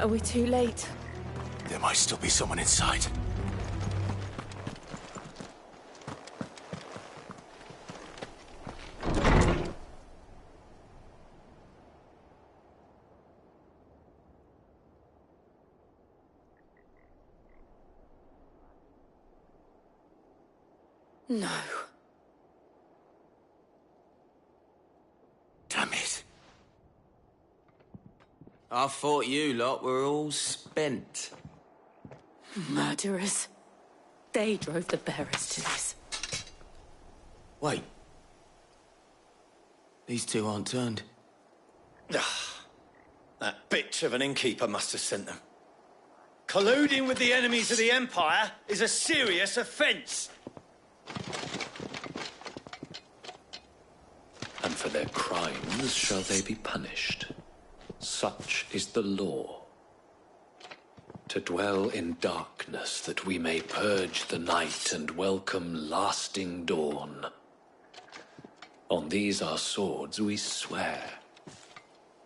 Are we too late? There might still be someone inside. No. Damn it. I thought you lot were all spent. Murderers. They drove the bearers to this. Wait. These two aren't turned. That bitch of an innkeeper must have sent them. Colluding with the enemies of the Empire is a serious offence. And for their crimes shall they be punished. Such is the law. To dwell in darkness that we may purge the night and welcome lasting dawn. On these our swords we swear.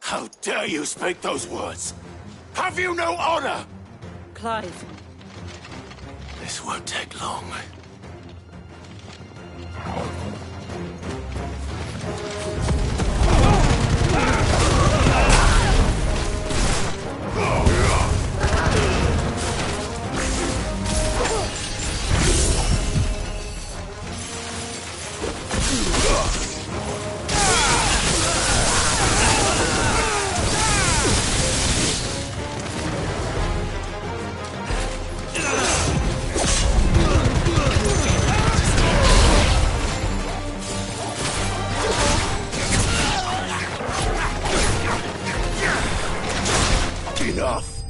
How dare you speak those words? Have you no honor? Clive. This won't take long. Enough!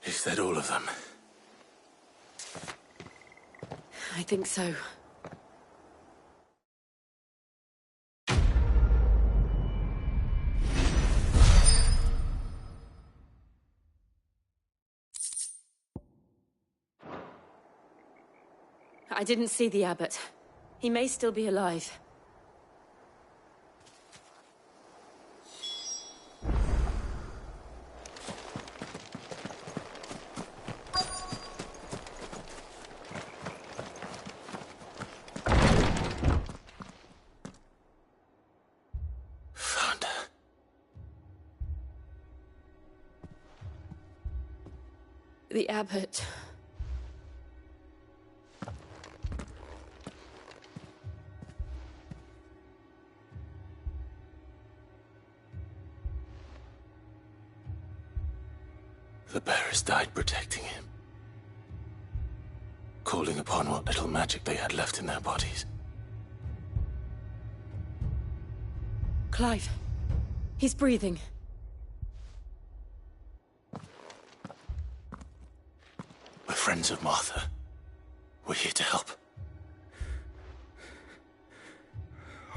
Is that all of them? I think so. I didn't see the abbot. He may still be alive. Found her. The abbot. The bearers died protecting him. Calling upon what little magic they had left in their bodies. Clive. He's breathing. We're friends of Martha. We're here to help.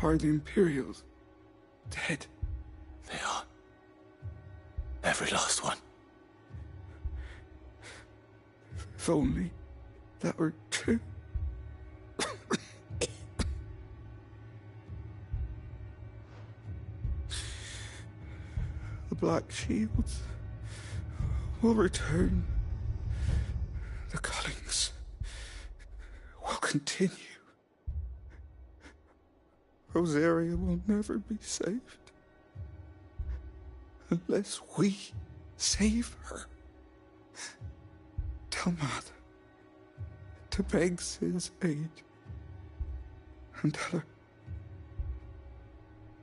Are the Imperials dead? They are. Every last one. If only that were true. The Black Shields will return. The Cullings will continue. Rosaria will never be saved unless we save her. Tell Martha to beg Cid's aid and tell her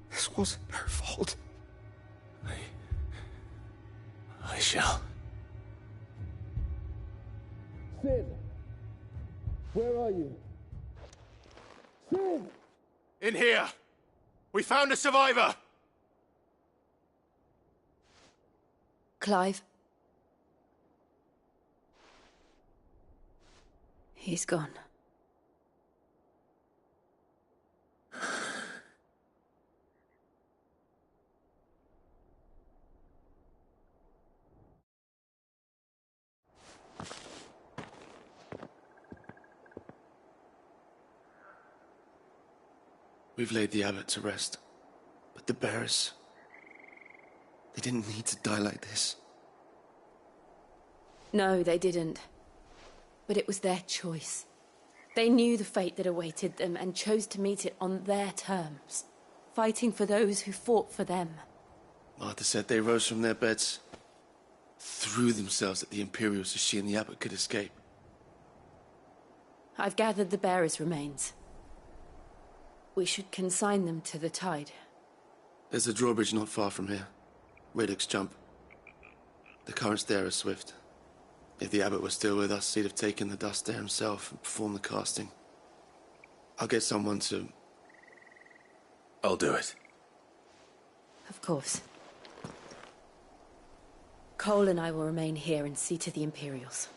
this wasn't her fault. I shall. Cid! Where are you? Cid! In here! We found a survivor! Clive. He's gone. We've laid the abbot to rest. But the bearers... they didn't need to die like this. No, they didn't. But it was their choice. They knew the fate that awaited them and chose to meet it on their terms, fighting for those who fought for them. Martha said they rose from their beds, threw themselves at the Imperials so she and the abbot could escape. I've gathered the bearers' remains. We should consign them to the tide. There's a drawbridge not far from here. Radix Jump. The currents there are swift. If the abbot was still with us, he'd have taken the dust there himself and performed the casting. I'll get someone to... I'll do it. Of course. Cole and I will remain here and see to the Imperials.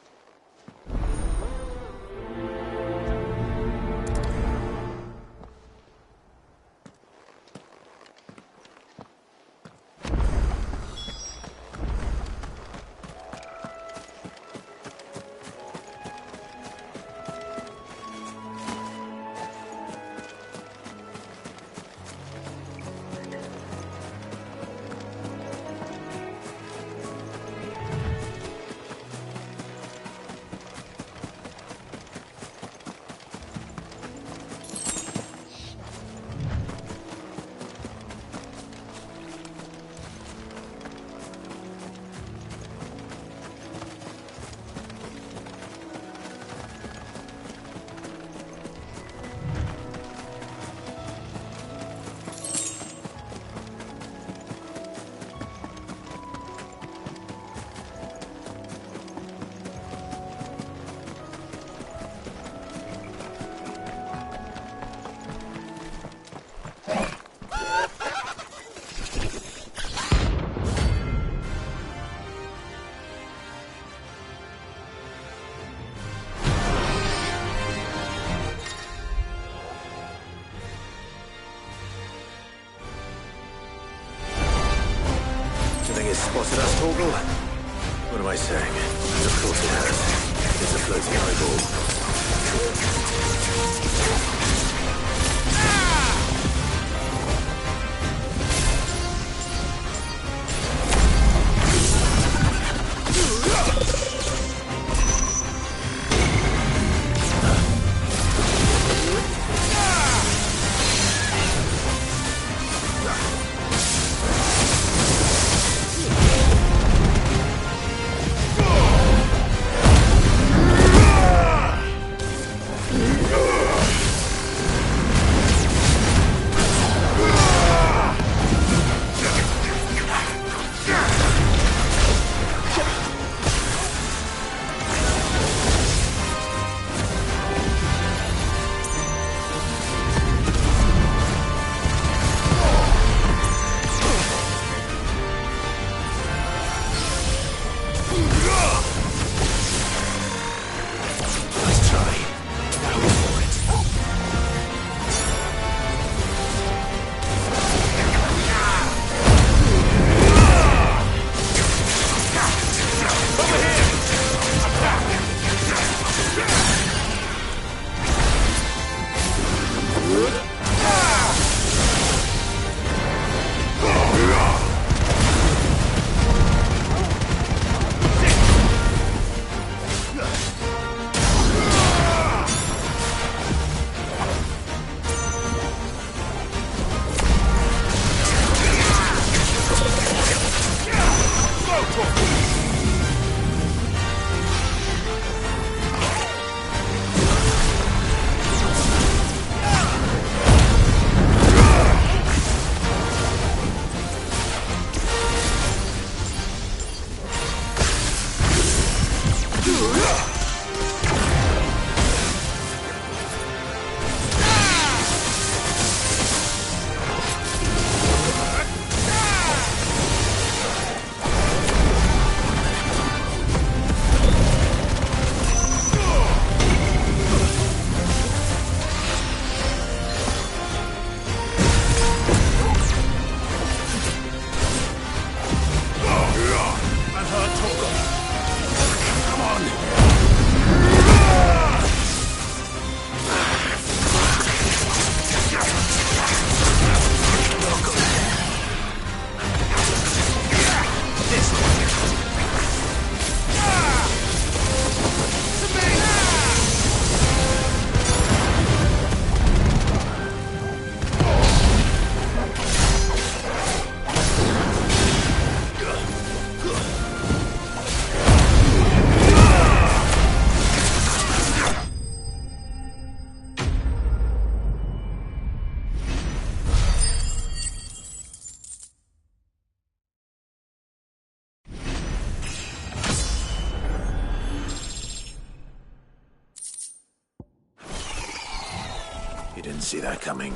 Spotted us, Torgal? What am I saying? Of course it has. It's a floating eyeball. didn't see that coming.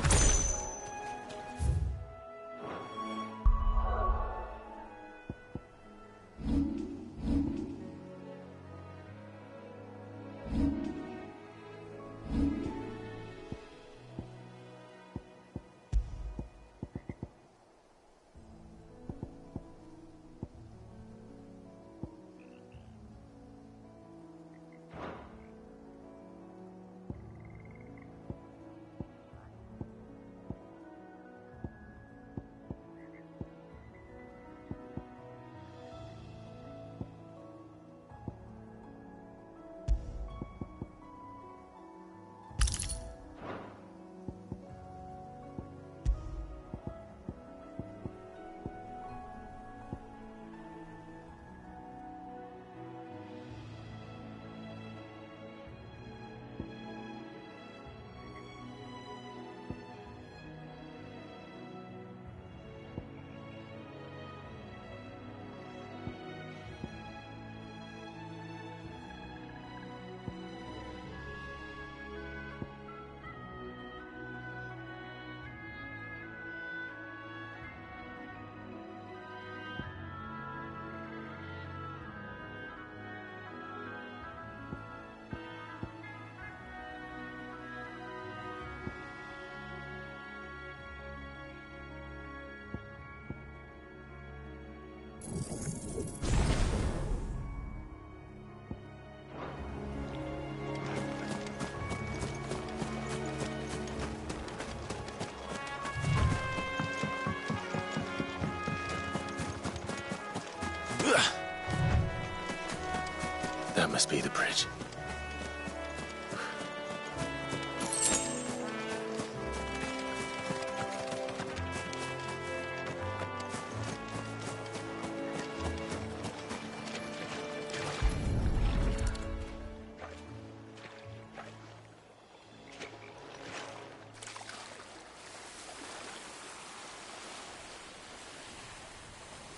That must be the bridge.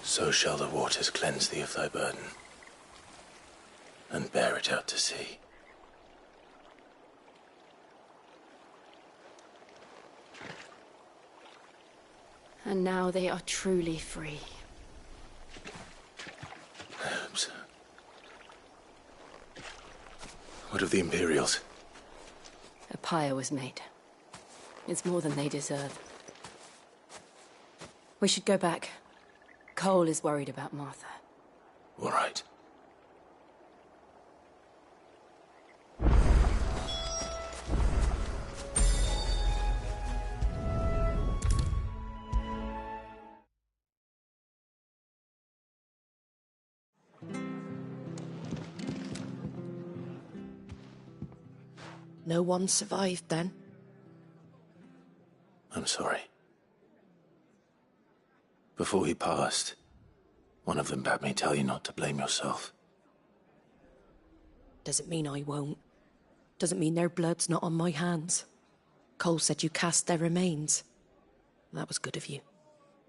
So shall the waters cleanse thee of thy burden, and bear it out to sea. And now they are truly free. I hope so. What of the Imperials? A pyre was made. It's more than they deserve. We should go back. Cole is worried about Martha. All right. No one survived then? I'm sorry. Before he passed, one of them bade me tell you not to blame yourself. Doesn't mean I won't. Doesn't mean their blood's not on my hands. Cole said you cast their remains. That was good of you.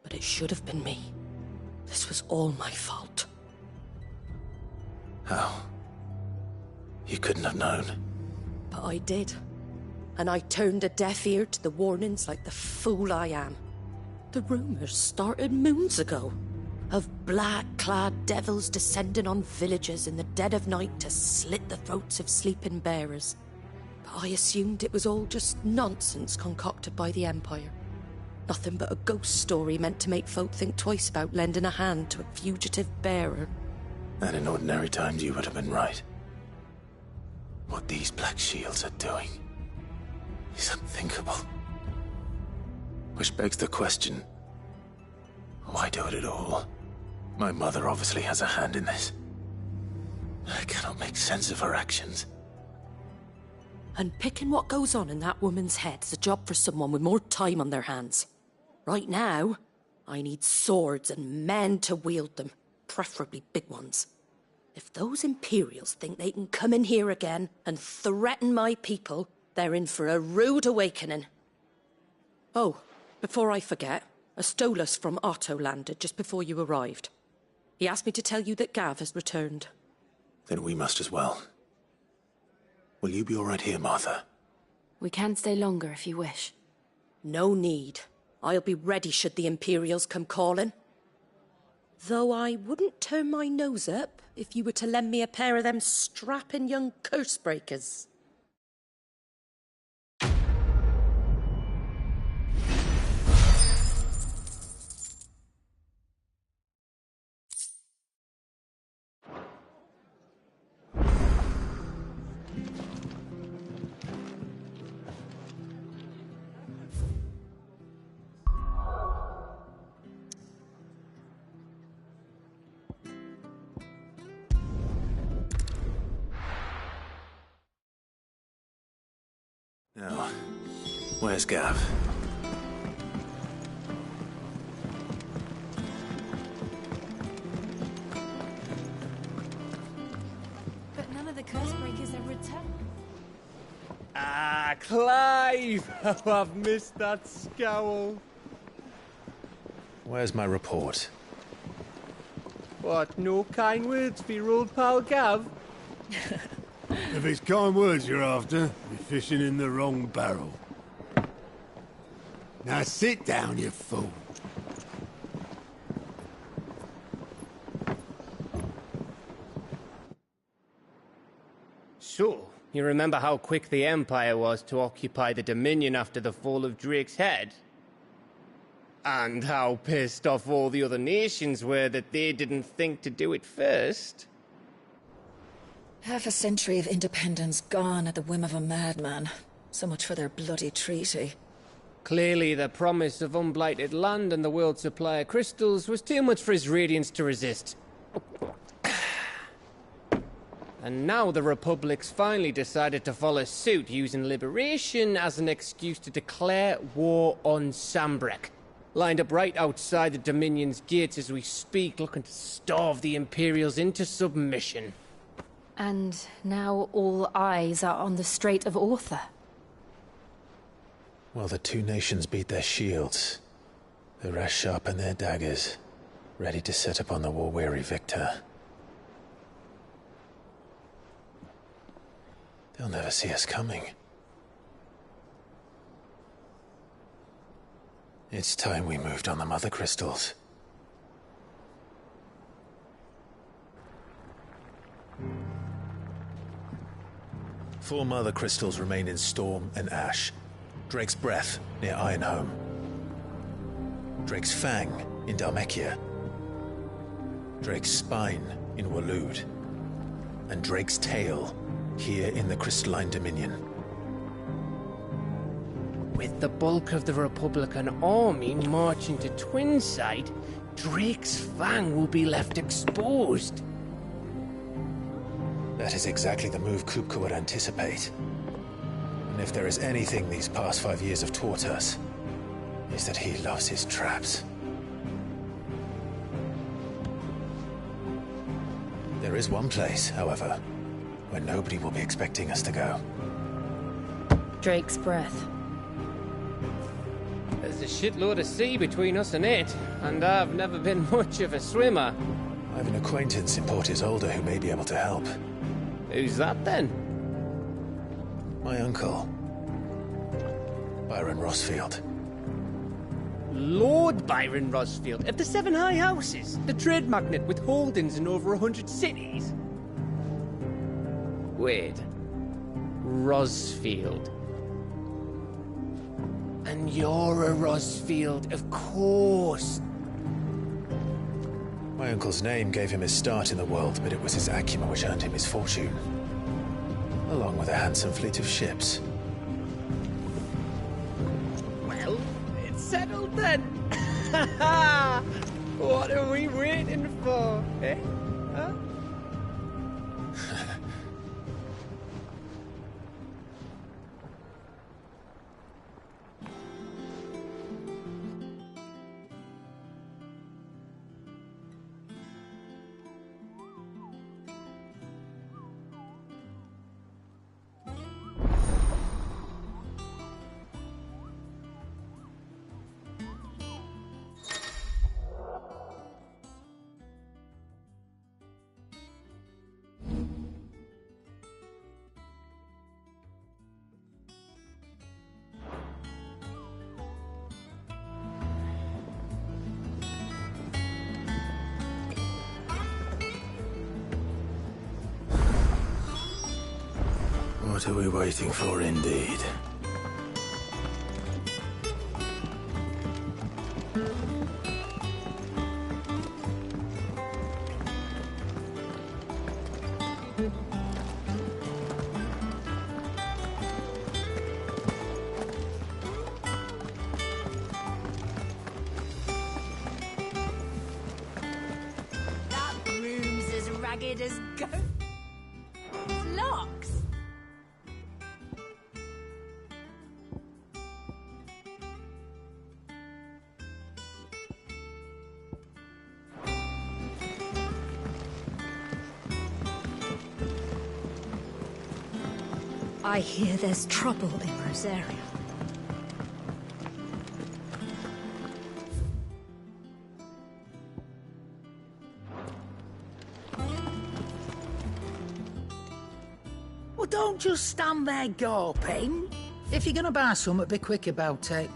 But it should have been me. This was all my fault. How? You couldn't have known. But I did. And I turned a deaf ear to the warnings like the fool I am. The rumours started moons ago. Of black-clad devils descending on villages in the dead of night to slit the throats of sleeping bearers. But I assumed it was all just nonsense concocted by the Empire. Nothing but a ghost story meant to make folk think twice about lending a hand to a fugitive bearer. And in ordinary times you would have been right. What these Black Shields are doing is unthinkable. Which begs the question, why do it at all? My mother obviously has a hand in this. I cannot make sense of her actions. And picking what goes on in that woman's head's a job for someone with more time on their hands. Right now, I need swords and men to wield them, preferably big ones. If those Imperials think they can come in here again and threaten my people, they're in for a rude awakening. Oh, before I forget, a Stolas from Otto landed just before you arrived. He asked me to tell you that Gav has returned. Then we must as well. Will you be all right here, Martha? We can stay longer if you wish. No need. I'll be ready should the Imperials come calling. Though I wouldn't turn my nose up if you were to lend me a pair of them strapping young cursebreakers. Now, where's Gav? But none of the Cursebreakers have returned. Ah, Clive! Oh, I've missed that scowl. Where's my report? What, no kind words for your old pal Gav? If it's kind words you're after, you're fishing in the wrong barrel. Now sit down, you fool. So, you remember how quick the Empire was to occupy the Dominion after the fall of Drake's head? And how pissed off all the other nations were that they didn't think to do it first? Half a century of independence gone at the whim of a madman. So much for their bloody treaty. Clearly, the promise of unblighted land and the world's supply of crystals was too much for his radiance to resist. And now the Republic's finally decided to follow suit, using liberation as an excuse to declare war on Sanbreque. Lined up right outside the Dominion's gates as we speak, looking to starve the Imperials into submission. And now all eyes are on the Strait of Author. Well, the two nations beat their shields. The rest sharpen their daggers, ready to set upon the war-weary victor. They'll never see us coming. It's time we moved on the Mother Crystals. Four Mother Crystals remain in Storm and Ash. Drake's Breath, near Ironhome. Drake's Fang, in Dhalmekia. Drake's Spine, in Waloed. And Drake's Tail, here in the Crystalline Dominion. With the bulk of the Republican army marching to Twinside, Drake's Fang will be left exposed. That is exactly the move Kupka would anticipate. And if there is anything these past 5 years have taught us, is that he loves his traps. There is one place, however, where nobody will be expecting us to go. Drake's Breath. There's a shitload of sea between us and it, and I've never been much of a swimmer. I have an acquaintance in Port Isolde who may be able to help. Who's that then? My uncle, Byron Rosfield. Lord Byron Rosfield of the Seven High Houses, the trade magnate with holdings in over 100 cities. Wait, Rosfield. And you're a Rosfield, of course. My uncle's name gave him his start in the world, but it was his acumen which earned him his fortune. Along with a handsome fleet of ships. Well, it's settled then. What are we waiting for, eh? Huh? What are we waiting for, indeed? That broom's as ragged as goat's locks. I hear there's trouble in Rosaria. Well, don't just stand there gawping. If you're gonna buy something, be quick about it.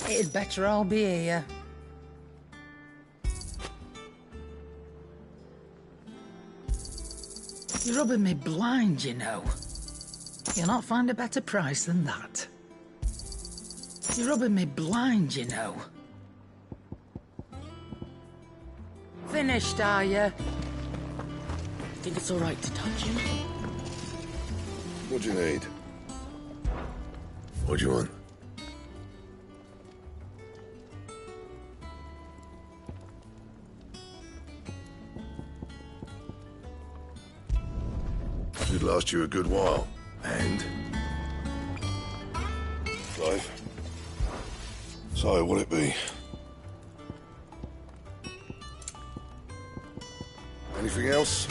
It'd better all be here. You're rubbing me blind, you know. You'll not find a better price than that. You're rubbing me blind, you know. Finished, are you? Think it's all right to touch him? What do you need? What do you want? Should last you a good while. And? Clive? So, what'll it be? Anything else?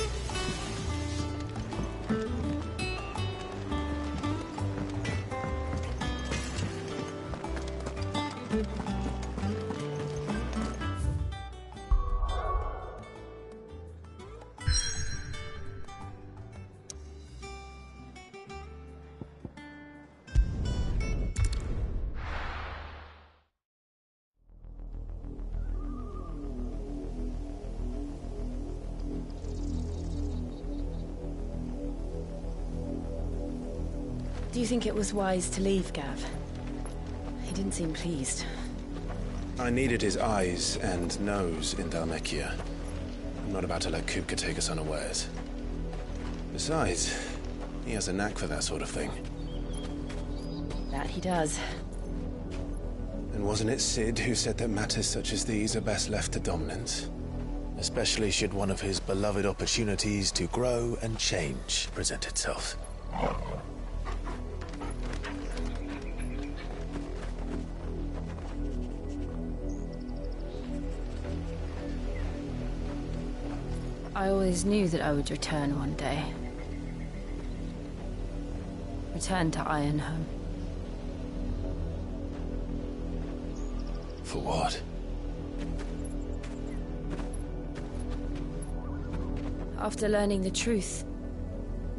Do you think it was wise to leave, Gav? He didn't seem pleased. I needed his eyes and nose in Dhalmekia. I'm not about to let Kupka take us unawares. Besides, he has a knack for that sort of thing. That he does. And wasn't it Cid who said that matters such as these are best left to dominance? Especially should one of his beloved opportunities to grow and change present itself. I always knew that I would return one day. Return to Ironhome. For what? After learning the truth,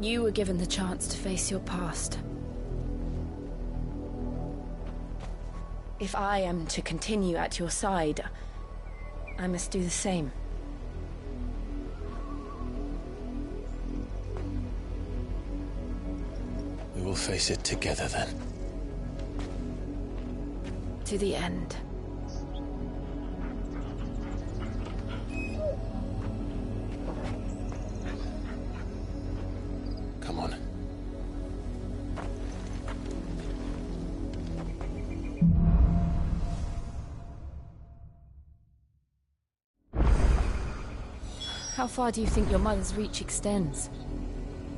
you were given the chance to face your past. If I am to continue at your side, I must do the same. We will face it together then. To the end. Come on. How far do you think your mother's reach extends?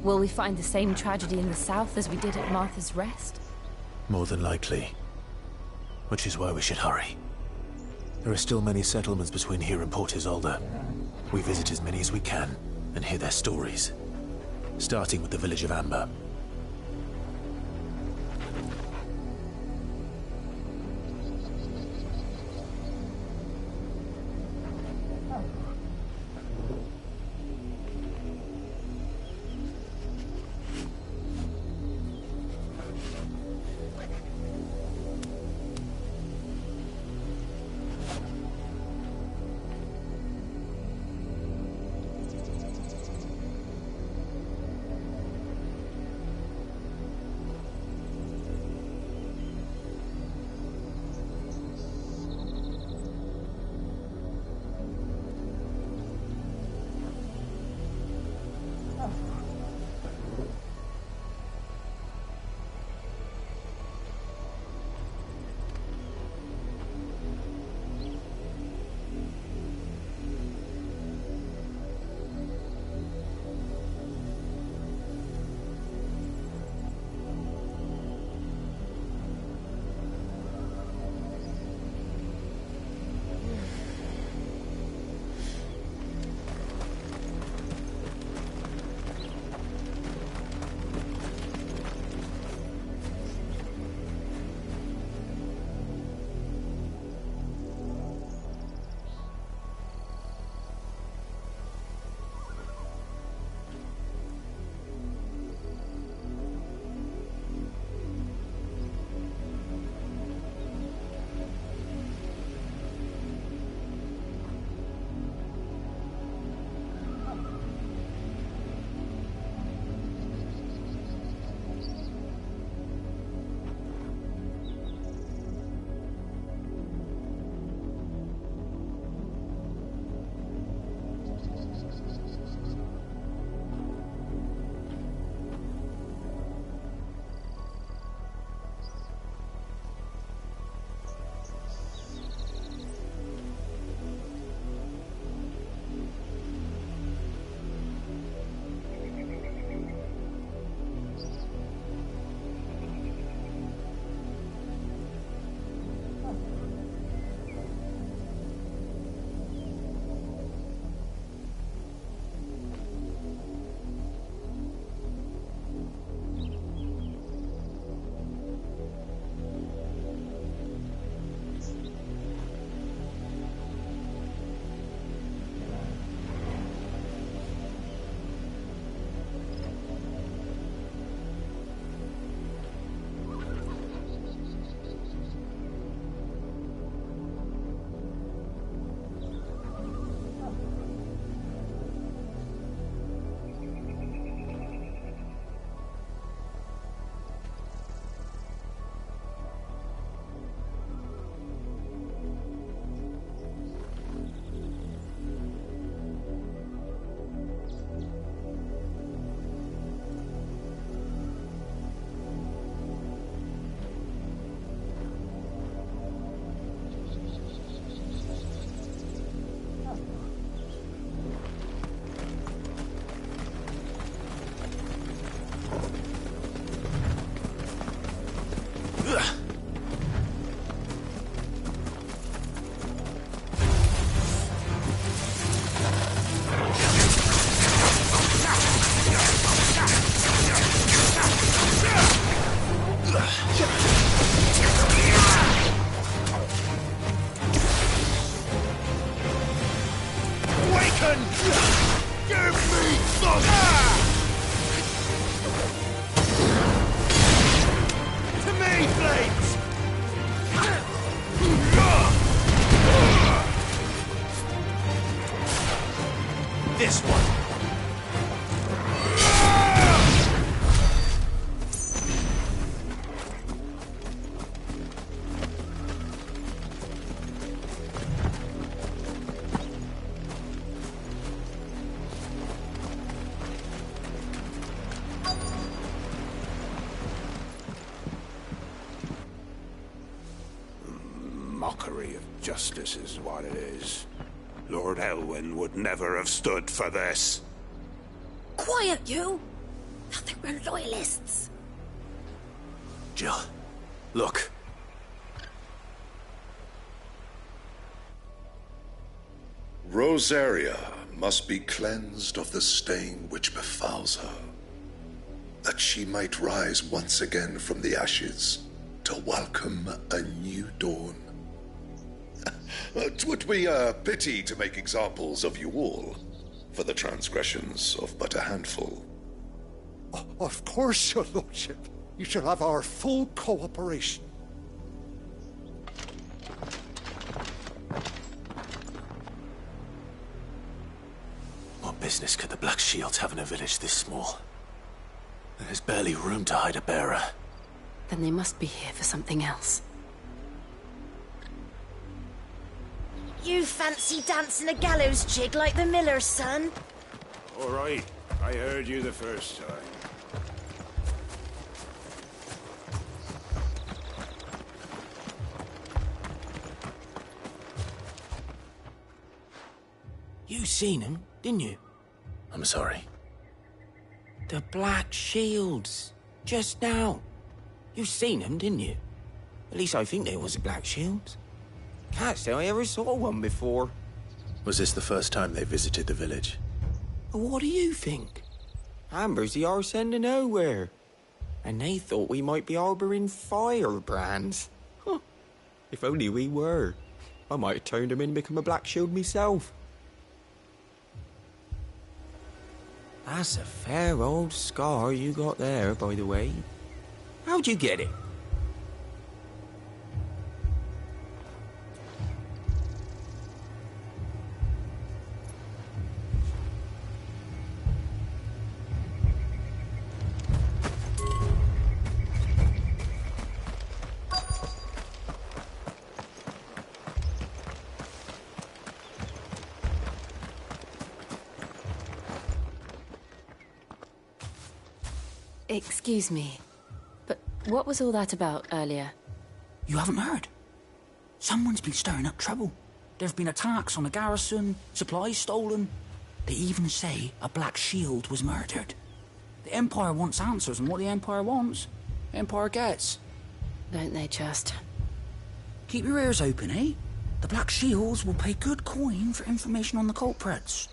Will we find the same tragedy in the south as we did at Martha's Rest? More than likely. Which is why we should hurry. There are still many settlements between here and Port Isolde. We visit as many as we can and hear their stories. Starting with the village of Amber. This one. Mockery of justice is what it is. Lord Elwyn would never have stood for this. Quiet, you! Thought they were loyalists. Jill, look. Rosaria must be cleansed of the stain which befouls her, that she might rise once again from the ashes to welcome a new dawn. 'Twould be a pity to make examples of you all for the transgressions of but a handful. Of course, your lordship. You shall have our full cooperation. What business could the Black Shields have in a village this small? There's barely room to hide a bearer. Then they must be here for something else. You fancy dancing a gallows jig like the miller's son? All right, I heard you the first time. You seen him, didn't you? I'm sorry. The Black Shields. Just now. You seen them, didn't you? At least I think there was a Black Shields. Can't say I ever saw one before. Was this the first time they visited the village? What do you think? Amber's the arse end of nowhere. And they thought we might be harbouring firebrands. Huh. If only we were. I might have turned them in and become a Black Shield myself. That's a fair old scar you got there, by the way. How'd you get it? Excuse me, but what was all that about earlier? You haven't heard? Someone's been stirring up trouble. There have been attacks on the garrison, supplies stolen. They even say a Black Shield was murdered. The Empire wants answers, and what the Empire wants, the Empire gets. Don't they just? Keep your ears open, eh? The Black Shields will pay good coin for information on the culprits.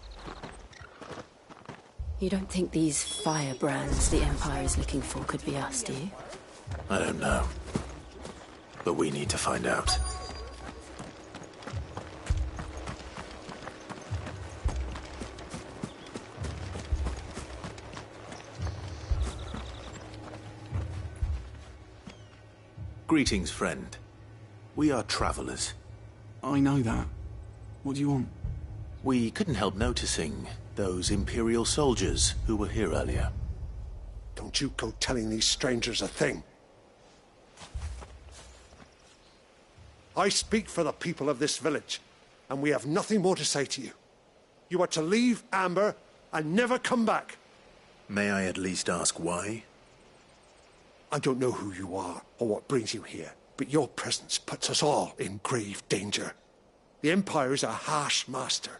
You don't think these firebrands the Empire is looking for could be us, do you? I don't know. But we need to find out. Greetings, friend. We are travelers. I know that. What do you want? We couldn't help noticing those Imperial soldiers who were here earlier. Don't you go telling these strangers a thing. I speak for the people of this village, and we have nothing more to say to you. You are to leave Amber and never come back. May I at least ask why? I don't know who you are or what brings you here, but your presence puts us all in grave danger. The Empire is a harsh master.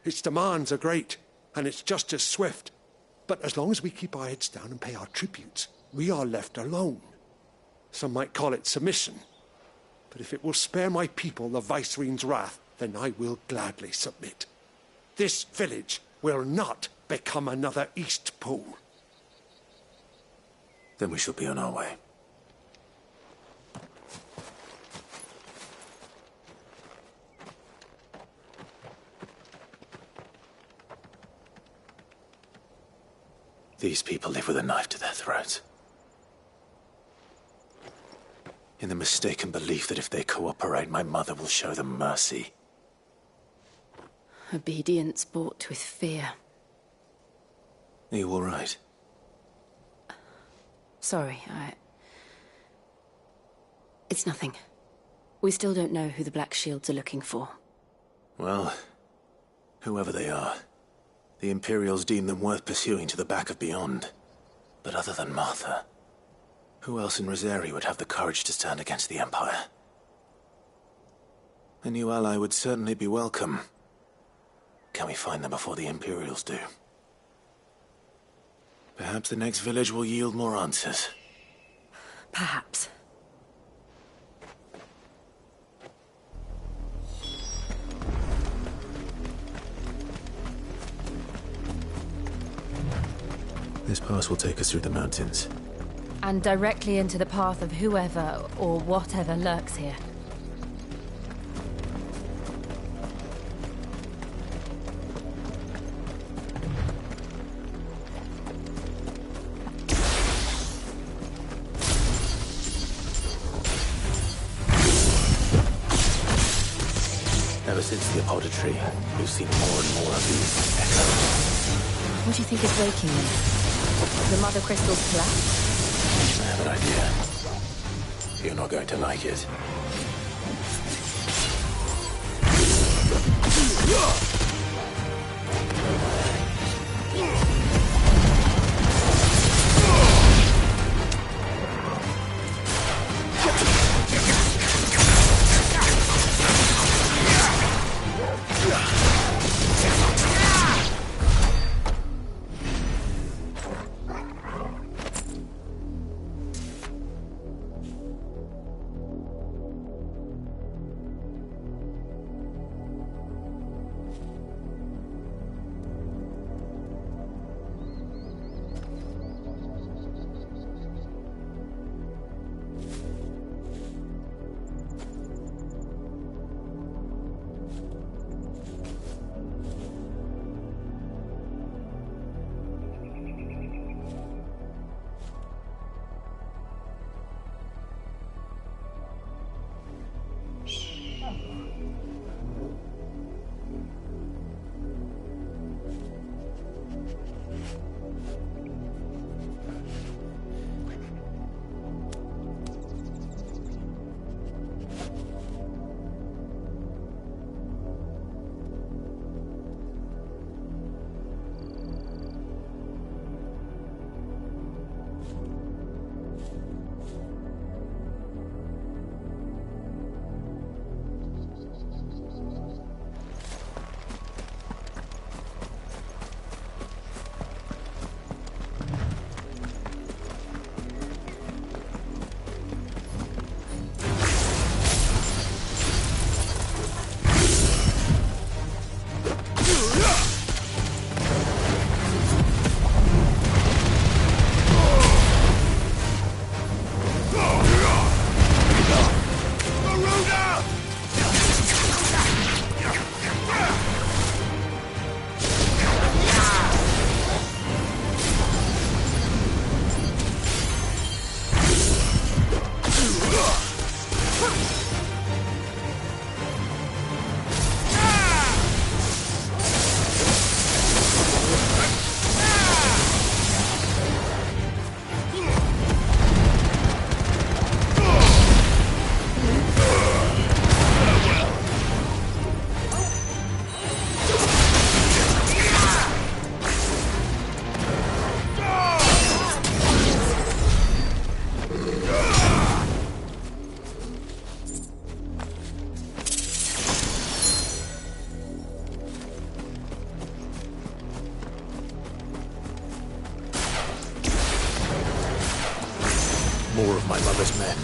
Its demands are great, and its justice swift. But as long as we keep our heads down and pay our tributes, we are left alone. Some might call it submission. But if it will spare my people the Viceroy's wrath, then I will gladly submit. This village will not become another Eastpool. Then we shall be on our way. These people live with a knife to their throats. In the mistaken belief that if they cooperate, my mother will show them mercy. Obedience bought with fear. Are you all right? Sorry, It's nothing. We still don't know who the Black Shields are looking for. Well, whoever they are, the Imperials deem them worth pursuing to the back of beyond. But other than Martha, who else in Rosaria would have the courage to stand against the Empire? A new ally would certainly be welcome, Can we find them before the Imperials do? Perhaps the next village will yield more answers. Perhaps. This pass will take us through the mountains. And directly into the path of whoever or whatever lurks here. Ever since the Apoditry, we've seen more and more of these echoes. What do you think is waking them? The Mother Crystal's collapse? I have an idea. You're not going to like it. More of my mother's men.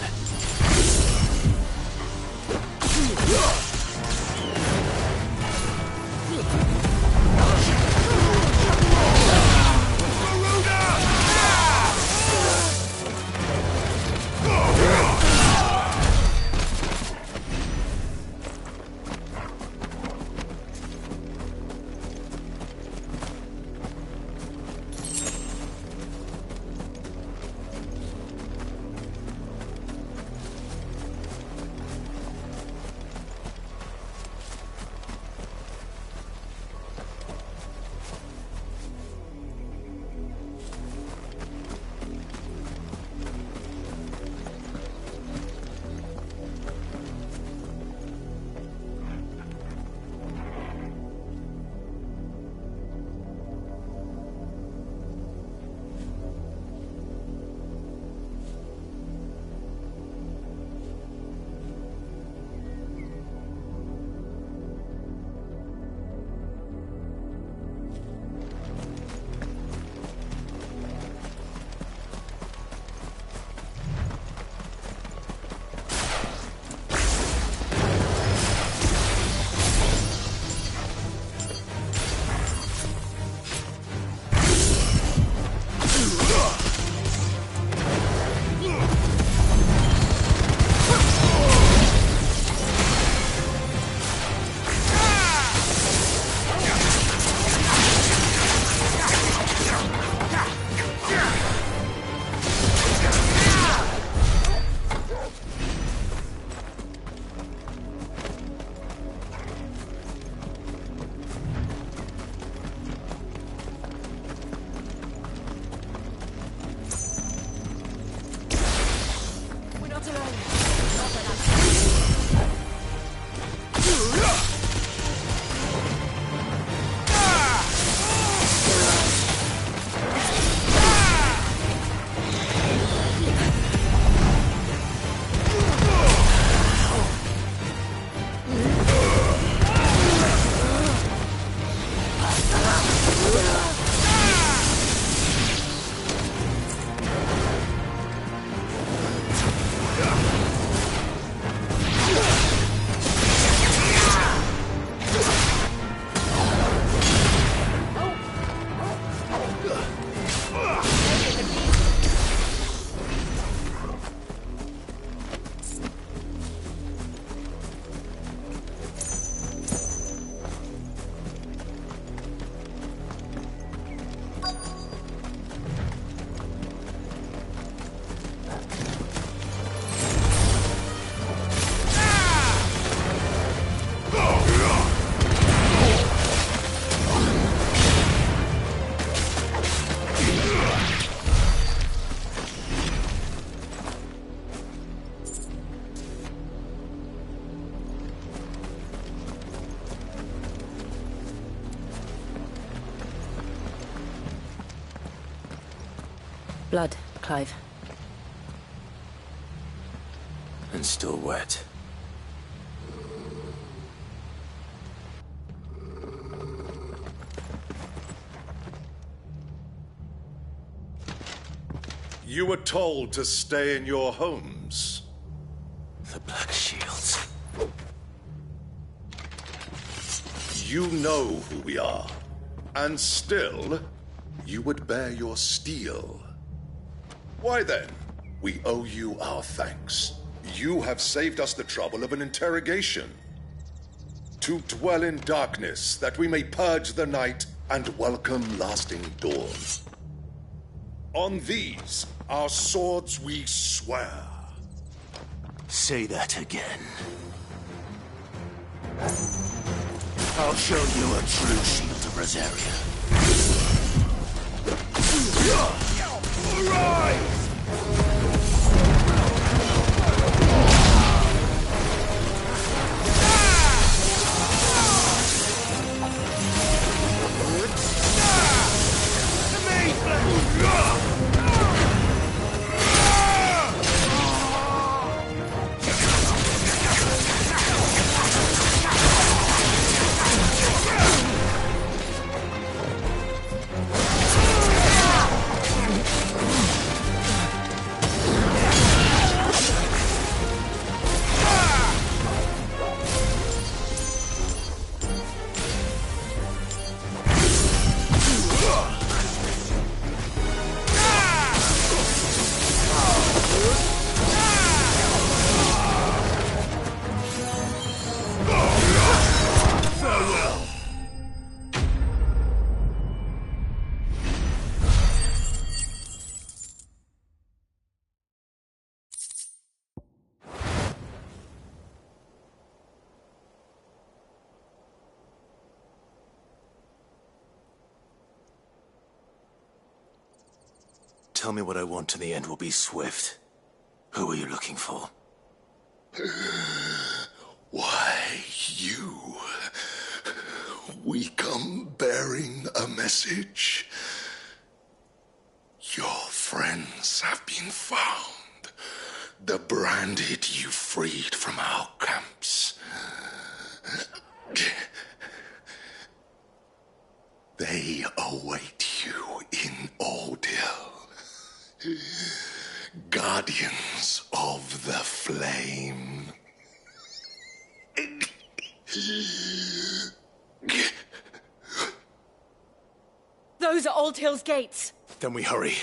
blood, Clive. And still wet. You were told to stay in your homes. The Black Shields. You know who we are. And still, you would bear your steel. Why then, we owe you our thanks. You have saved us the trouble of an interrogation. To dwell in darkness, that we may purge the night and welcome lasting dawn. On these, our swords we swear. Say that again. I'll show you a true shield of Rosaria. Arise! Tell me what I want and the end will be swift. Who are you looking for? Why, you. We come bearing a message. Your friends have been found. The branded you freed from our camps. They await you in Odil. Guardians of the Flame. Those are Old Hill's gates. Then we hurry.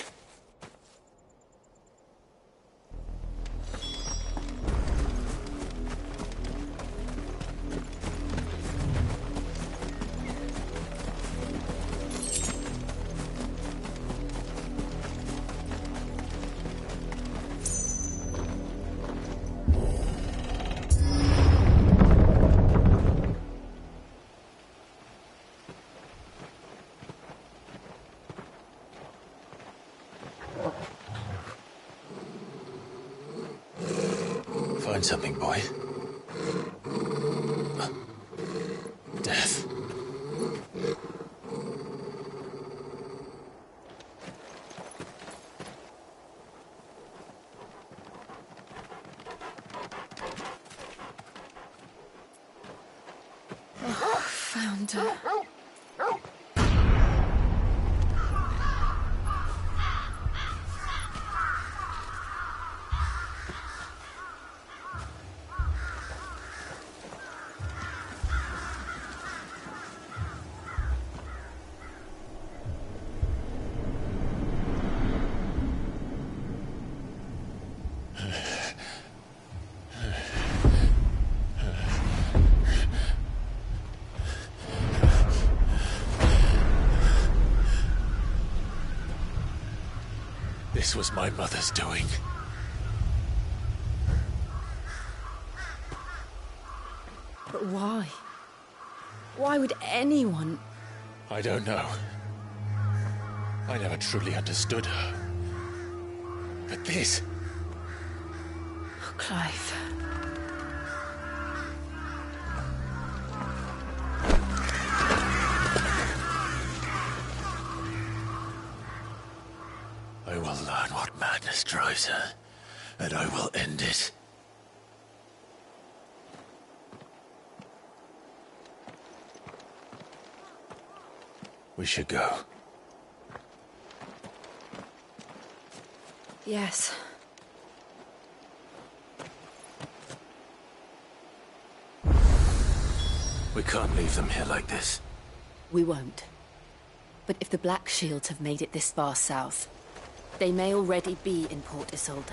Find something, boy. Death. Found her. This was my mother's doing. But why? Why would anyone... I don't know. I never truly understood her. But this... Oh, Clive. I will learn drives her, and I will end it. We should go. Yes. We can't leave them here like this. We won't. But if the Black Shields have made it this far south, they may already be in Port Isolde.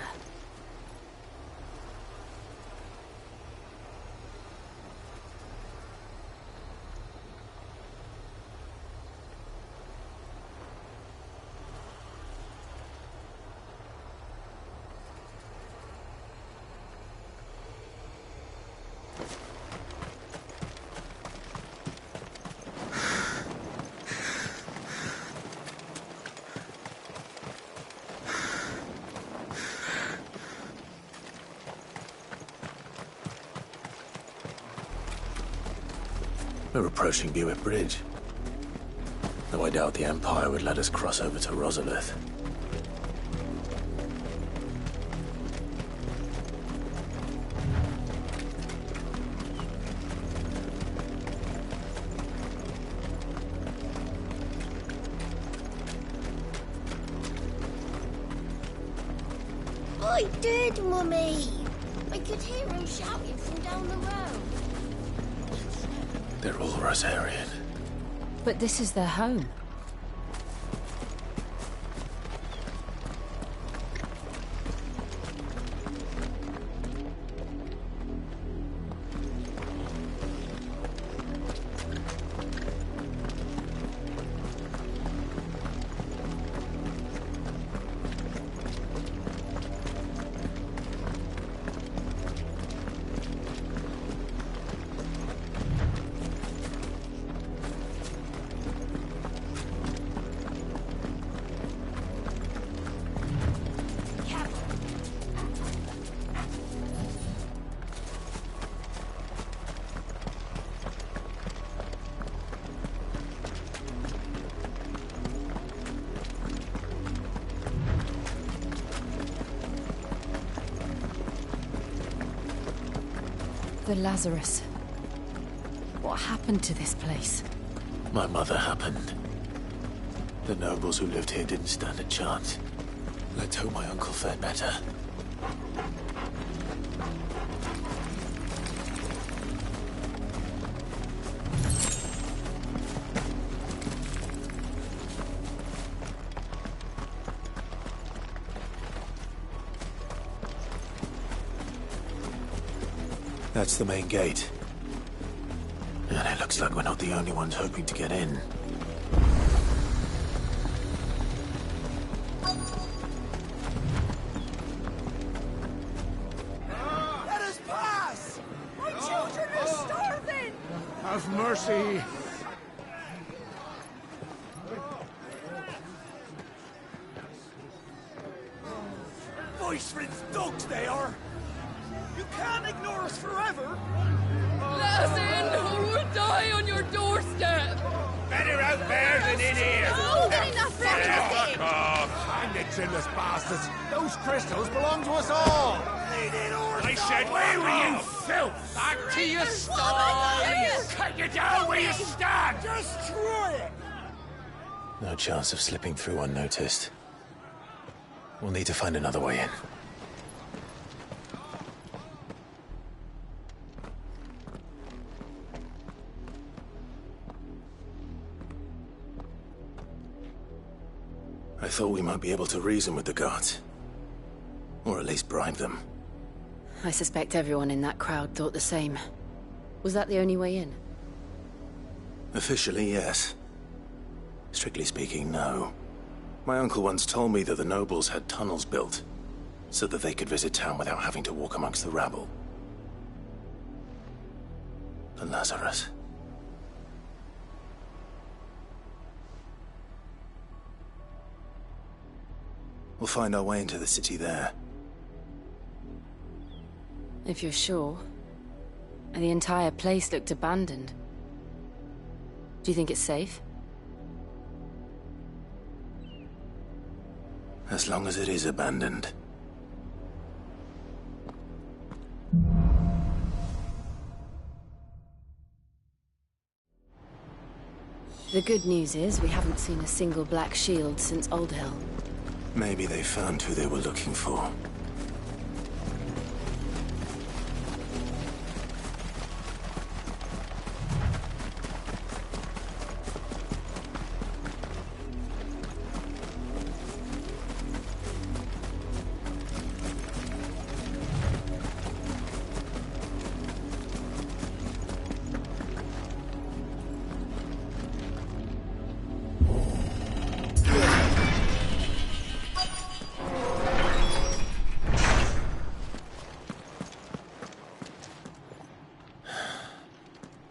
We're approaching Buick Bridge. Though I doubt the Empire would let us cross over to Rosalith. I did, Mummy. I could hear him shouting from down the road. They're all Rosarian. But this is their home. The Lazarus. What happened to this place? My mother happened. The nobles who lived here didn't stand a chance. Let's hope my uncle fared better. That's the main gate. And it looks like we're not the only ones hoping to get in. Let us pass! My children are starving! Have mercy! Voice-rinsed dogs they are! You can't ignore us forever! Let us in, or we'll die on your doorstep! Better out there than in here! Oh, getting enough Fuck off! Hang the chinless bastards! Those crystals belong to us all! I said, where were you, filth? Back to your sties! Cut you down where you stand! Destroy it! No chance of slipping through unnoticed. We'll need to find another way in. I thought we might be able to reason with the guards. Or at least bribe them. I suspect everyone in that crowd thought the same. Was that the only way in? Officially, yes. Strictly speaking, no. My uncle once told me that the nobles had tunnels built, so that they could visit town without having to walk amongst the rabble. The Lazarus. We'll find our way into the city there. If you're sure. The entire place looked abandoned. Do you think it's safe? As long as it is abandoned. The good news is we haven't seen a single black shield since Old Hill. Maybe they found who they were looking for.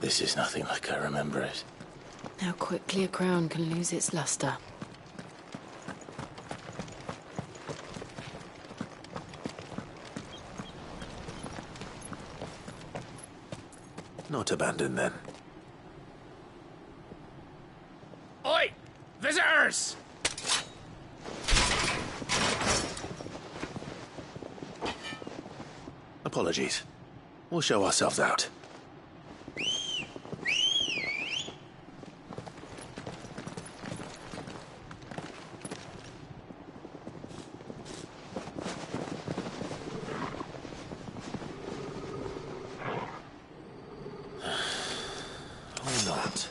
This is nothing like I remember it. How quickly a crown can lose its luster. Not abandoned then. Oi! Visitors! Apologies. We'll show ourselves out. Or not.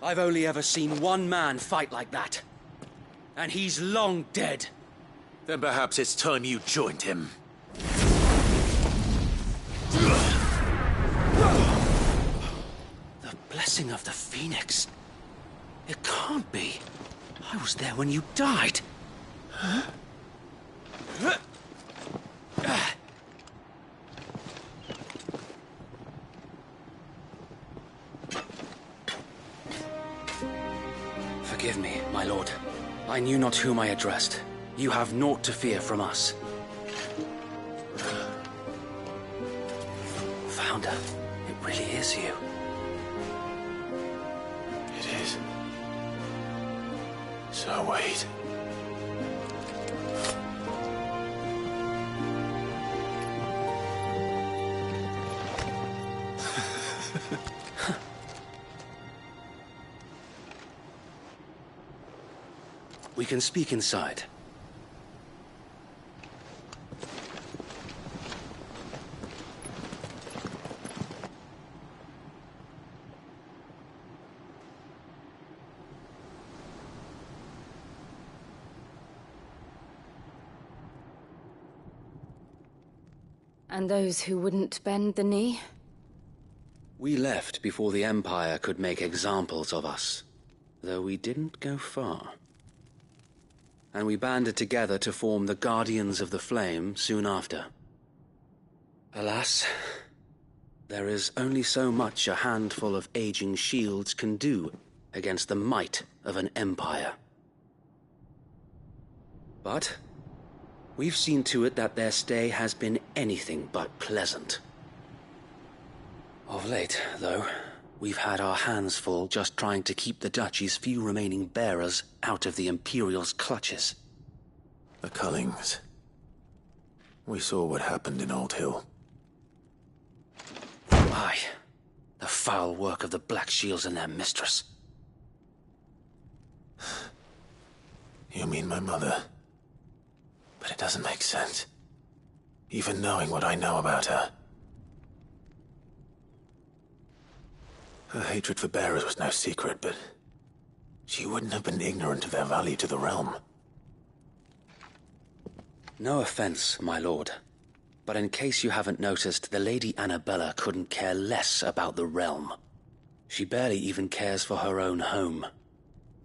I've only ever seen one man fight like that. And he's long dead. Then perhaps it's time you joined him. The blessing of the Phoenix. It can't be. I was there when you died. Forgive me, my lord. I knew not whom I addressed. You have naught to fear from us. Founder, it really is you. It is. So wait. We can speak inside. And those who wouldn't bend the knee? We left before the Empire could make examples of us, though we didn't go far. And we banded together to form the Guardians of the Flame soon after. Alas, there is only so much a handful of aging shields can do against the might of an empire. But we've seen to it that their stay has been anything but pleasant. Of late, though, we've had our hands full just trying to keep the Duchy's few remaining bearers out of the Imperial's clutches. The Cullings. We saw what happened in Old Hill. Aye. The foul work of the Black Shields and their mistress. You mean my mother? But it doesn't make sense. Even knowing what I know about her. Her hatred for bearers was no secret, but she wouldn't have been ignorant of their value to the realm. No offense, my lord, but in case you haven't noticed, the Lady Annabella couldn't care less about the realm. She barely even cares for her own home.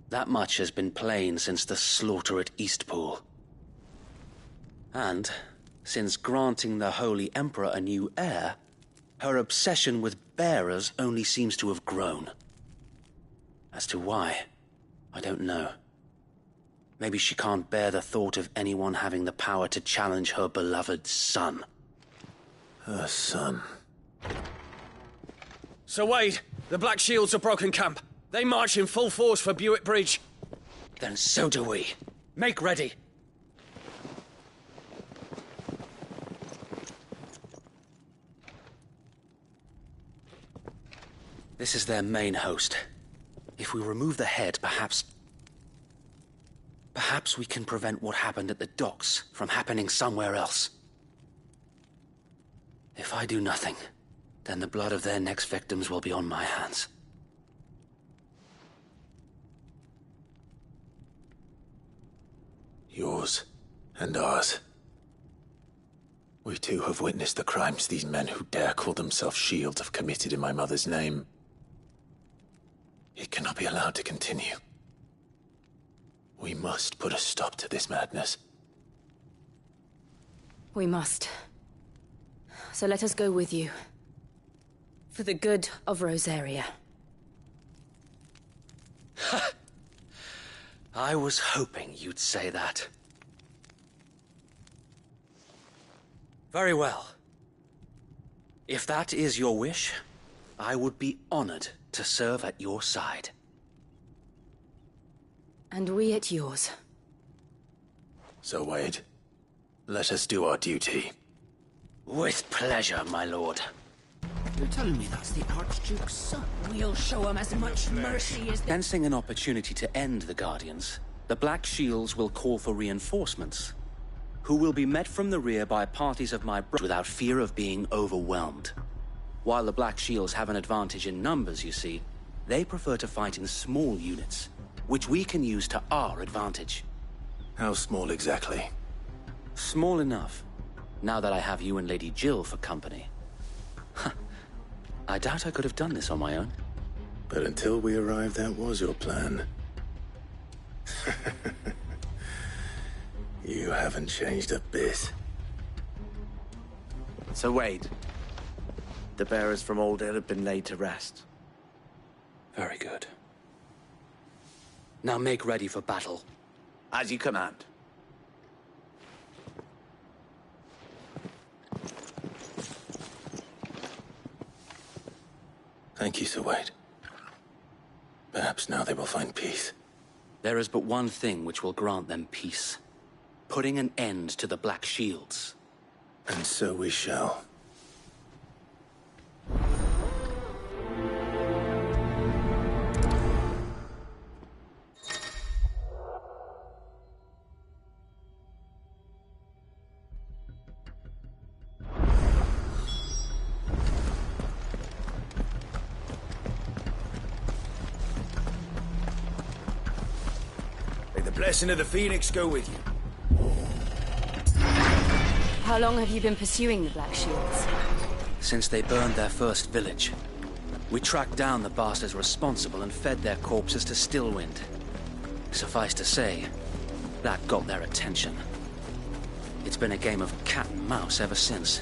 That much has been plain since the slaughter at Eastpool. And, since granting the Holy Emperor a new heir, her obsession with bearers only seems to have grown. As to why, I don't know. Maybe she can't bear the thought of anyone having the power to challenge her beloved son. Her son? Sir Wade, the Black Shields have broken camp. They march in full force for Buick Bridge. Then so do we. Make ready. This is their main host. If we remove the head, perhaps we can prevent what happened at the docks from happening somewhere else. If I do nothing, then the blood of their next victims will be on my hands. Yours and ours. We too have witnessed the crimes these men who dare call themselves shields have committed in my mother's name. It cannot be allowed to continue. We must put a stop to this madness. We must. So let us go with you. For the good of Rosaria. I was hoping you'd say that. Very well. If that is your wish, I would be honored to serve at your side. And we at yours. So, Wade, let us do our duty. With pleasure, my lord. You're telling me that's the Archduke's son? We'll show him as much mercy as... Sensing an opportunity to end the Guardians, the Black Shields will call for reinforcements, who will be met from the rear by parties of my brothers without fear of being overwhelmed. While the Black Shields have an advantage in numbers, you see, they prefer to fight in small units, which we can use to our advantage. How small exactly? Small enough, now that I have you and Lady Jill for company. I doubt I could have done this on my own. But until we arrived, that was your plan. You haven't changed a bit. So Wade, the bearers from Oldale have been laid to rest. Very good. Now make ready for battle. As you command. Thank you, Sir Wade. Perhaps now they will find peace. There is but one thing which will grant them peace. Putting an end to the Black Shields. And so we shall. Blessing of the Phoenix go with you. How long have you been pursuing the Black Shields? Since they burned their first village. We tracked down the bastards responsible and fed their corpses to Stillwind. Suffice to say, that got their attention. It's been a game of cat and mouse ever since.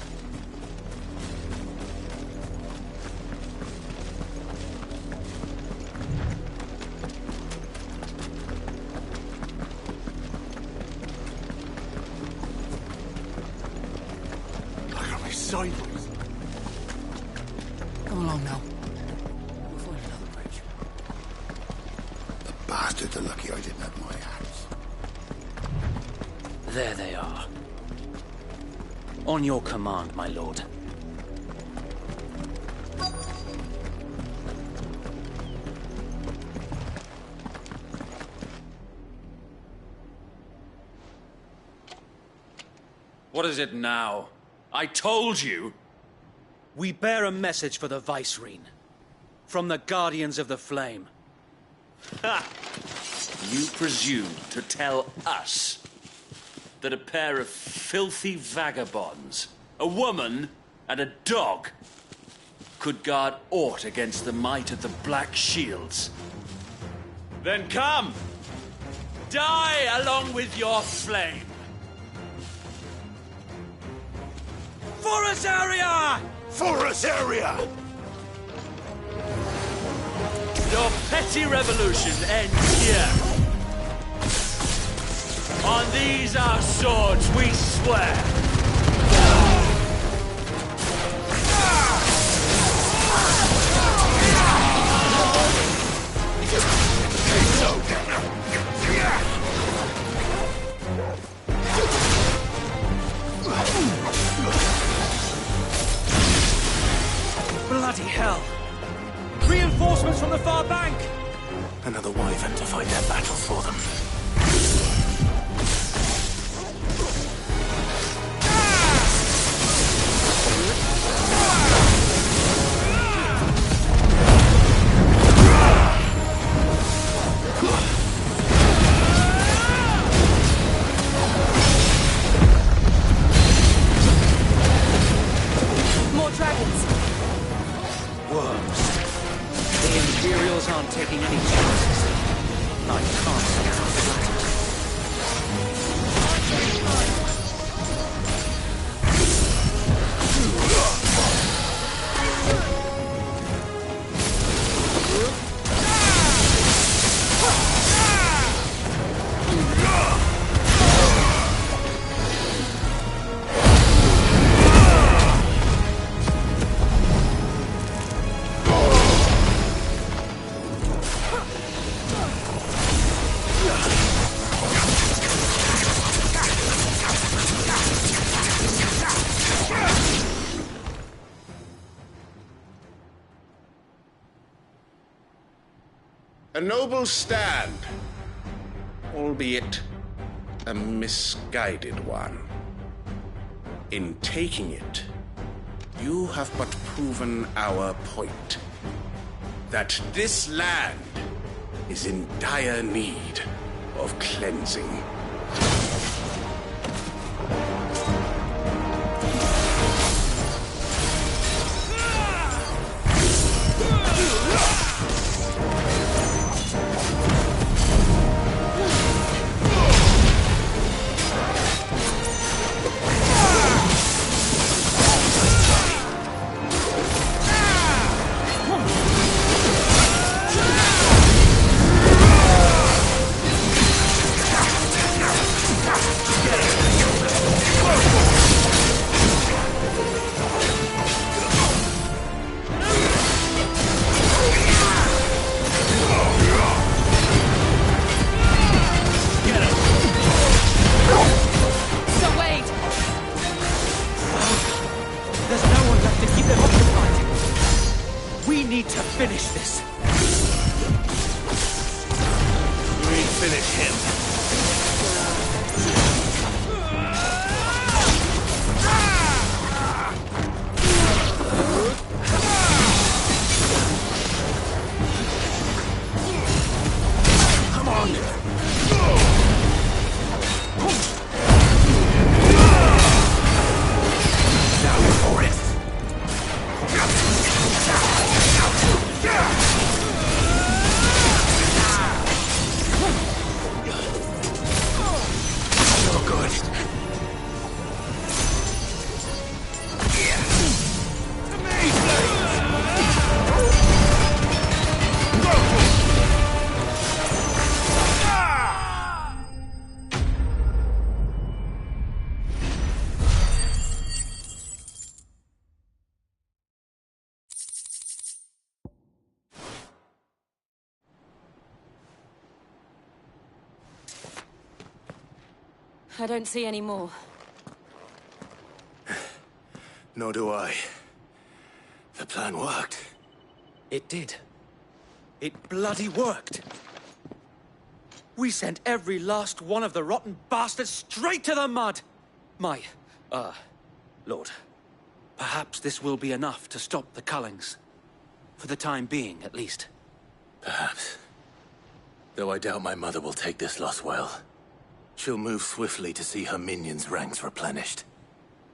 Sideways. Come along now. We'll find another bridge. The bastards are lucky I didn't have my hands. There they are. On your command, my lord. What is it now? I told you! We bear a message for the Vicereine. from the Guardians of the Flame. Ha! You presume to tell us that a pair of filthy vagabonds, a woman and a dog, could guard aught against the might of the Black Shields? Then come! Die along with your flame! For Azaria! For Azaria! Your petty revolution ends here. On these our swords we swear. Bloody hell! Reinforcements from the far bank! Another wyvern to fight their battle for them. More dragons! Worms. The Imperials aren't taking any chances. I can't get off the line. A noble stand, albeit a misguided one. In taking it, you have but proven our point. That this land is in dire need of cleansing. Finish this. We finish him. Come on. Now for it. I don't see any more. Nor do I. The plan worked. It did. It bloody worked. We sent every last one of the rotten bastards straight to the mud! Lord, perhaps this will be enough to stop the Cullings. For the time being, at least. Perhaps. Though I doubt my mother will take this loss well. She'll move swiftly to see her minions' ranks replenished.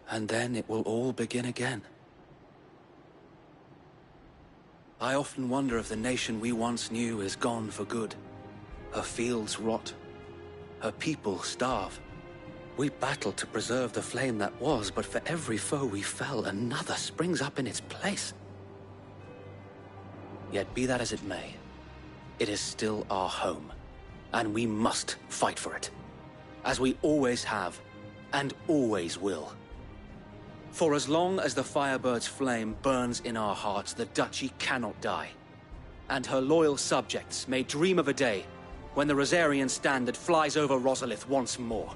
And then it will all begin again. I often wonder if the nation we once knew is gone for good. Her fields rot. Her people starve. We battled to preserve the flame that was, but for every foe we fell, another springs up in its place. Yet be that as it may, it is still our home, and we must fight for it, as we always have, and always will. For as long as the Firebird's flame burns in our hearts, the Duchy cannot die, and her loyal subjects may dream of a day when the Rosarian standard flies over Rosalith once more.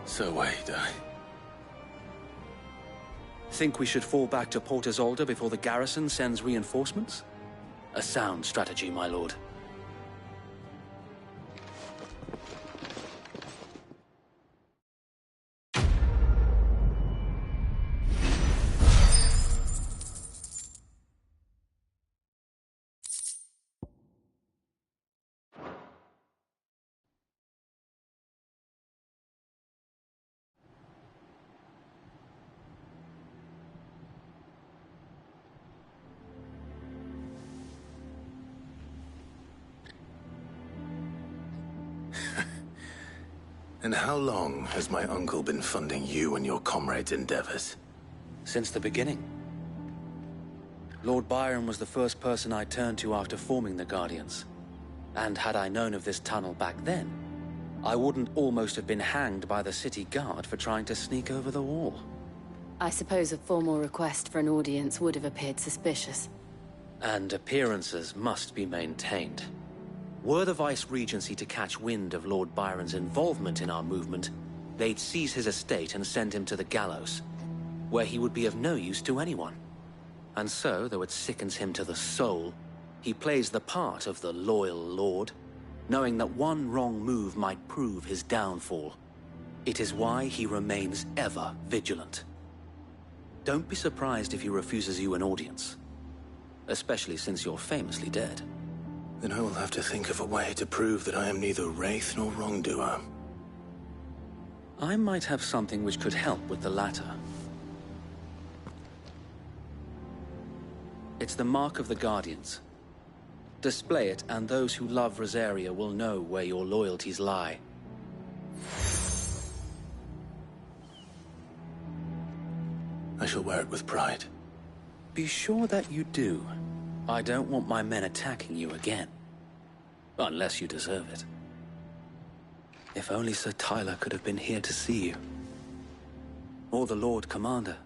So wait, Think we should fall back to Port Isolde before the garrison sends reinforcements? A sound strategy, my lord. And how long has my uncle been funding you and your comrades' endeavors? Since the beginning. Lord Byron was the first person I turned to after forming the Guardians. And had I known of this tunnel back then, I wouldn't almost have been hanged by the city guard for trying to sneak over the wall. I suppose a formal request for an audience would have appeared suspicious. And appearances must be maintained. Were the Vice-Regency to catch wind of Lord Byron's involvement in our movement, they'd seize his estate and send him to the gallows, where he would be of no use to anyone. And so, though it sickens him to the soul, he plays the part of the loyal lord, knowing that one wrong move might prove his downfall. It is why he remains ever vigilant. Don't be surprised if he refuses you an audience, especially since you're famously dead. Then I will have to think of a way to prove that I am neither wraith nor wrongdoer. I might have something which could help with the latter. It's the Mark of the Guardians. Display it, and those who love Rosaria will know where your loyalties lie. I shall wear it with pride. Be sure that you do. I don't want my men attacking you again. Unless you deserve it. If only Sir Tyler could have been here to see you. Or the Lord Commander.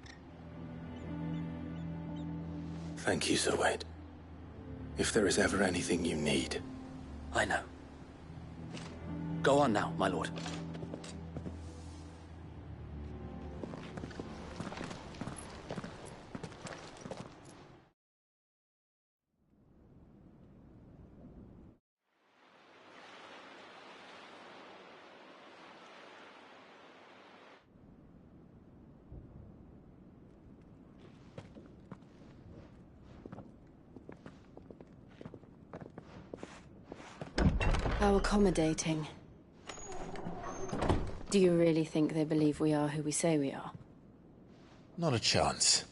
Thank you, Sir Wade. If there is ever anything you need. I know. Go on now, my lord. How accommodating. Do you really think they believe we are who we say we are? Not a chance.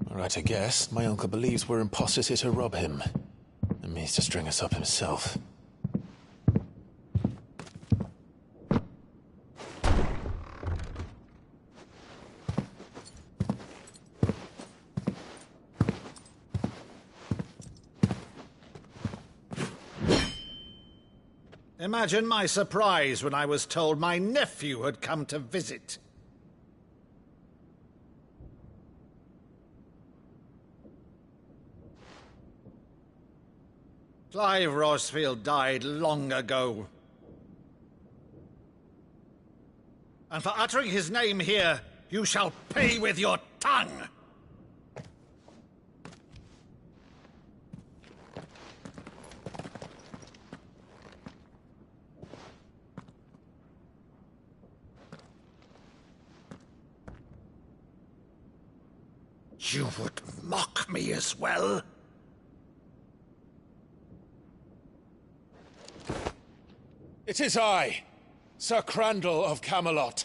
Right, I guess. My uncle believes we're imposters here to rob him. And means to string us up himself. Imagine my surprise when I was told my nephew had come to visit. Clive Rosfield died long ago. And for uttering his name here, you shall pay with your tongue! You would mock me as well? It is I, Sir Crandall of Camelot,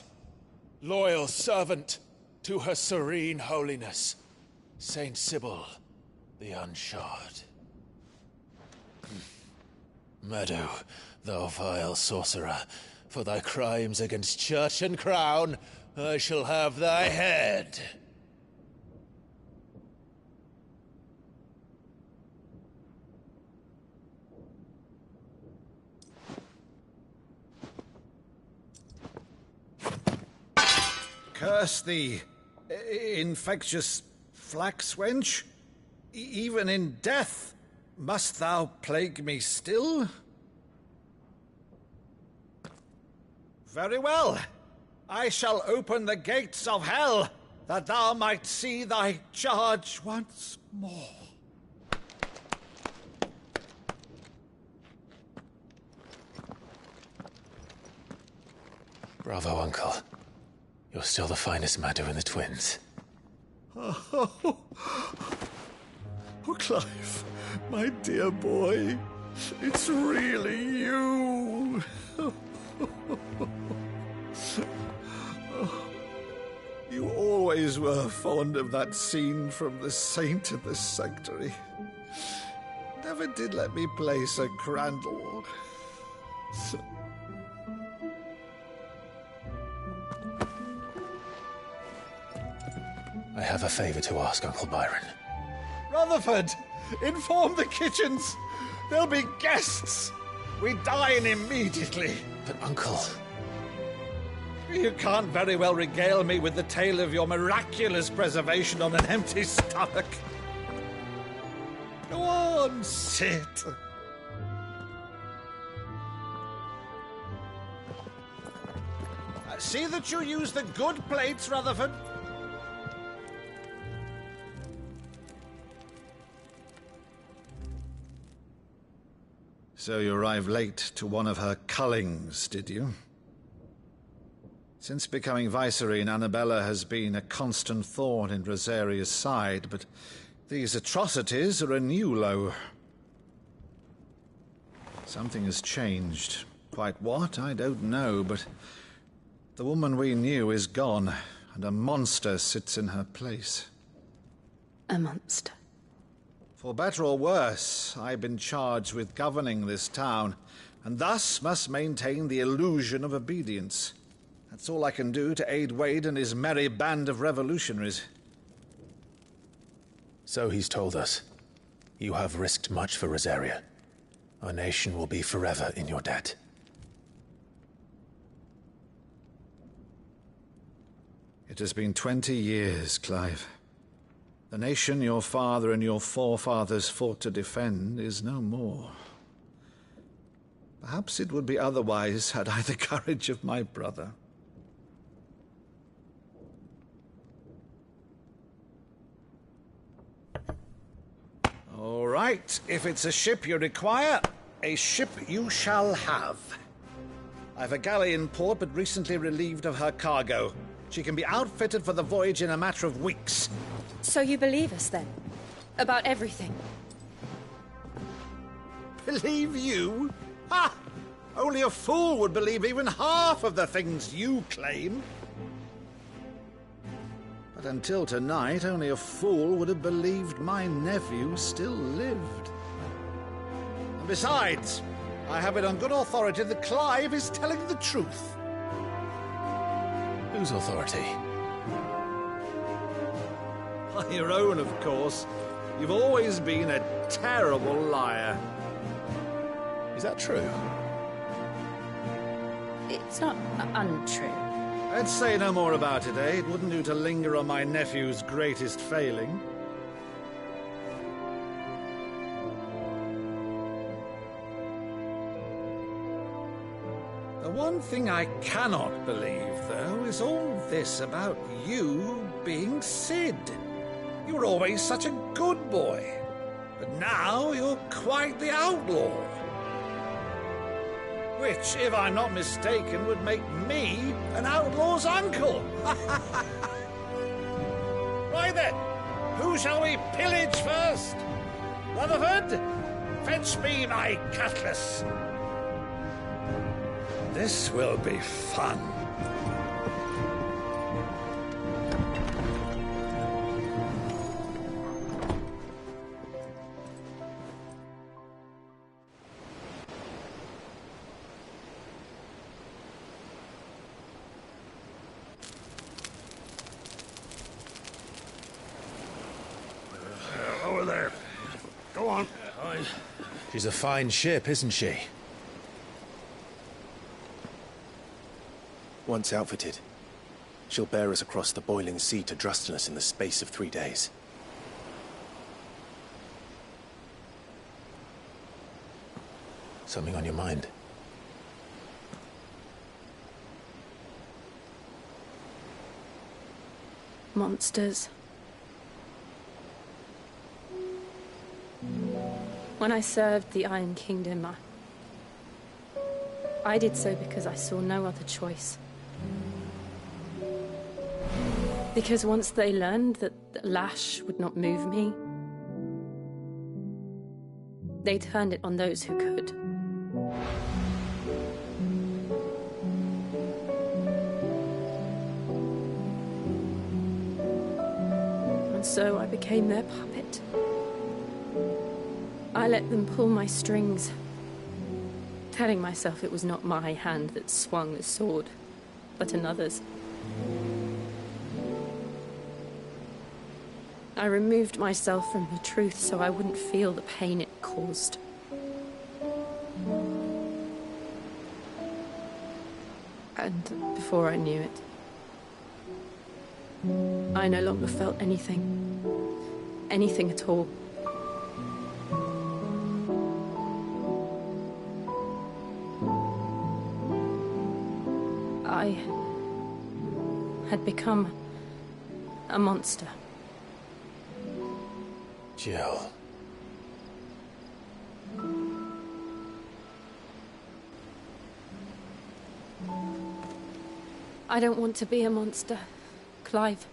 loyal servant to Her Serene Holiness, Saint Sybil the Unshod. Meadow, thou vile sorcerer, for thy crimes against church and crown, I shall have thy head. Curse thee, infectious flax wench. Even in death, must thou plague me still? Very well. I shall open the gates of hell, that thou might see thy charge once more. Bravo, Uncle. You're still the finest Meadow in the twins. Oh, Clive, my dear boy, it's really you. You always were fond of that scene from The Saint of the Sanctuary. Never did let me play Sir Crandall. I have a favor to ask, Uncle Byron. Rutherford, inform the kitchens. There'll be guests. We dine immediately. But, Uncle... You can't very well regale me with the tale of your miraculous preservation on an empty stomach. Go on, sit. See that you use the good plates, Rutherford. So you arrived late to one of her cullings, did you? Since becoming Vicereine, Annabella has been a constant thorn in Rosaria's side, but these atrocities are a new low. Something has changed. Quite what, I don't know, but the woman we knew is gone, and a monster sits in her place. A monster? For better or worse, I've been charged with governing this town, and thus must maintain the illusion of obedience. That's all I can do to aid Wade and his merry band of revolutionaries. So he's told us. You have risked much for Rosaria. Our nation will be forever in your debt. It has been 20 years, Clive. The nation your father and your forefathers fought to defend is no more. Perhaps it would be otherwise had I the courage of my brother. All right, if it's a ship you require, a ship you shall have. I've a galley in port, but recently relieved of her cargo. She can be outfitted for the voyage in a matter of weeks. So you believe us, then? About everything? Believe you? Ha! Only a fool would believe even half of the things you claim. But until tonight, only a fool would have believed my nephew still lived. And besides, I have it on good authority that Clive is telling the truth. Whose authority? On your own, of course. You've always been a terrible liar. Is that true? It's not untrue. Let's say no more about it, eh? It wouldn't do to linger on my nephew's greatest failing. The one thing I cannot believe, though, is all this about you being Sid. You were always such a good boy, but now you're quite the outlaw. Which, if I'm not mistaken, would make me an outlaw's uncle. Right then, Who shall we pillage first? Rutherford, fetch me my cutlass. This will be fun. Over there. Go on. She's a fine ship, isn't she? Once outfitted, she'll bear us across the boiling sea to Drustinus in the space of 3 days. Something on your mind? Monsters. When I served the Iron Kingdom, I did so because I saw no other choice. Because once they learned that the lash would not move me, they turned it on those who could. And so I became their puppet. I let them pull my strings, telling myself it was not my hand that swung the sword, but another's. I removed myself from the truth so I wouldn't feel the pain it caused. And before I knew it, I no longer felt anything. Anything at all. I had become a monster. Jill. I don't want to be a monster, Clive.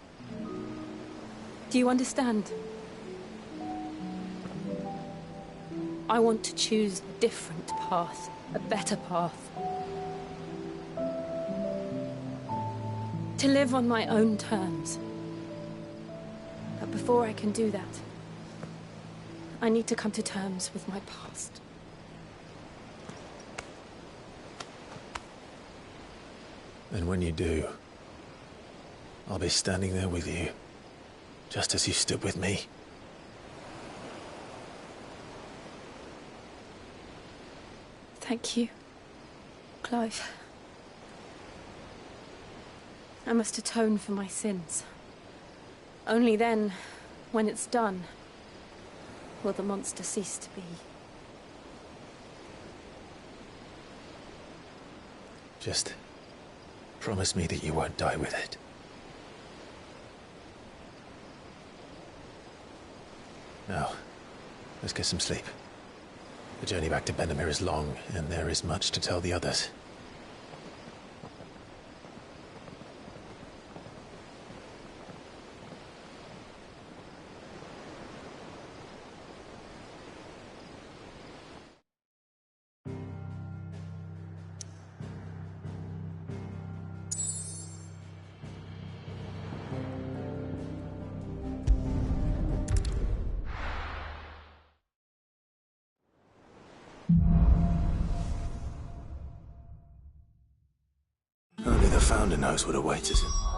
Do you understand? I want to choose a different path, a better path. To live on my own terms. But before I can do that, I need to come to terms with my past. And when you do, I'll be standing there with you, just as you stood with me. Thank you, Clive. I must atone for my sins. Only then, when it's done, will the monster cease to be. Just promise me that you won't die with it. Now, let's get some sleep. The journey back to Benamir is long, and there is much to tell the others. Only the Founder knows what awaits us.